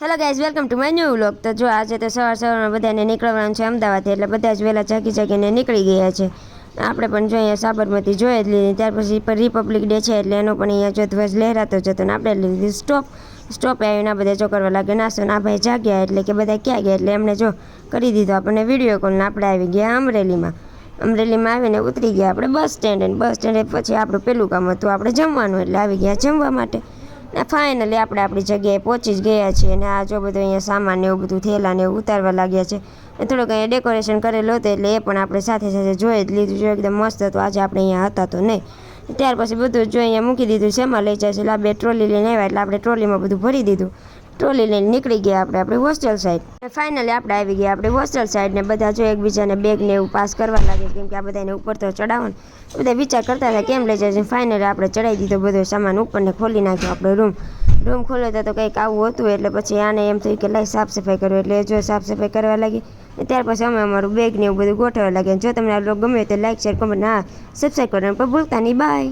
Hello guys, welcome to my new vlog. તો જો આજે તો સવારમાં બધાને નીકળવાનું છે અમદાવાદ, એટલે બધા જ વહેલા જાગીને નીકળી ગયા છે. આપણે પણ જો અહીંયા સાબરમતી જોઈ જ લીધી. ત્યાર પછી રિપબ્લિક ડે છે એટલે એનો પણ અહીંયા જો ધ્વજ લહેરાતો જતો ને આપણે લીધી સ્ટોપ આવીને બધા જો કરવા લાગે નાસ્તો. આ ભાઈ જાગ્યા એટલે કે બધા ક્યાં ગયા એટલે એમને જો કરી દીધો આપણને વિડીયો કોલ ને આપણે આવી ગયા અમરેલીમાં આવીને ઉતરી ગયા આપણે બસ સ્ટેન્ડે પછી આપણું પેલું કામ હતું આપણે જમવાનું, એટલે આવી ગયા જમવા માટે. ને ફાઇનલી આપણે આપણી જગ્યાએ પહોંચી જ ગયા છીએ. અને આ જો બધું અહીંયા સામાન ને એવું બધું થેલા ને એવું ઉતારવા લાગ્યા છે. ને થોડુંક અહીંયા ડેકોરેશન કરેલું હતું એટલે એ પણ આપણે સાથે જોઈ જ લીધું. જો એકદમ મસ્ત હતું. આજે આપણે અહીંયા હતા તો નહીં. ત્યાર પછી બધું જો અહીંયા મૂકી દીધું છે. એમાં લઈ જાય છે એટલે આ બે ટ્રોલી લઈને આવ્યા એટલે આપણે ટ્રોલીમાં બધું ભરી દીધું. ટ્રોલી લઈને નીકળી ગયા આપણી હોસ્ટેલ સાઈડ. ફાઇનલી આપણે આવી ગયા આપણી હોસ્ટેલ સાઈડ ને બધા જો એકબીજાને બેગ ને એવું પાસ કરવા લાગે, કેમ કે આ બધાને ઉપર તો ચડાવવાનું બધા વિચાર કરતા હતા કેમ લઈ જાય છે. ફાઇનલી આપણે ચડાવી દીધો બધો સામાન ઉપર ને ખોલી નાખ્યો આપણો રૂમ ખોલ્યો તો કંઈક આવું હતું. એટલે પછી આને એમ થયું કે લાઈ સાફ સફાઈ કરો, એટલે જો સાફ સફાઈ કરવા લાગી. ત્યાર પછી અમે અમારું બેગ ને એવું બધું ગોઠવવા લાગ્યા. જો તમને આ બ્લોગ ગમે તો લાઈક શેર કમેન્ટ સબસ્ક્રાઈબ કરવાનું પણ ભૂલતા નહીં. બાય.